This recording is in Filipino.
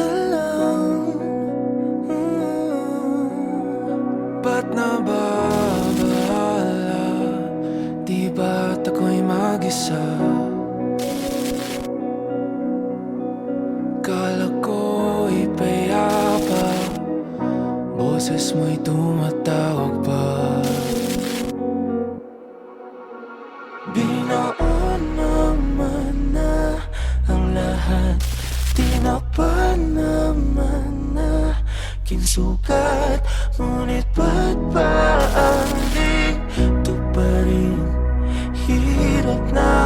na lang. Ba't nababahala? Di ba't ako'y mag-isa? Kala ko'y payapa, boses mo'y tumatawag pa. Binoon naman na ang lahat, tinakpan naman na kinsukat. Ngunit ba't ba ang dito pa rin? Hirap na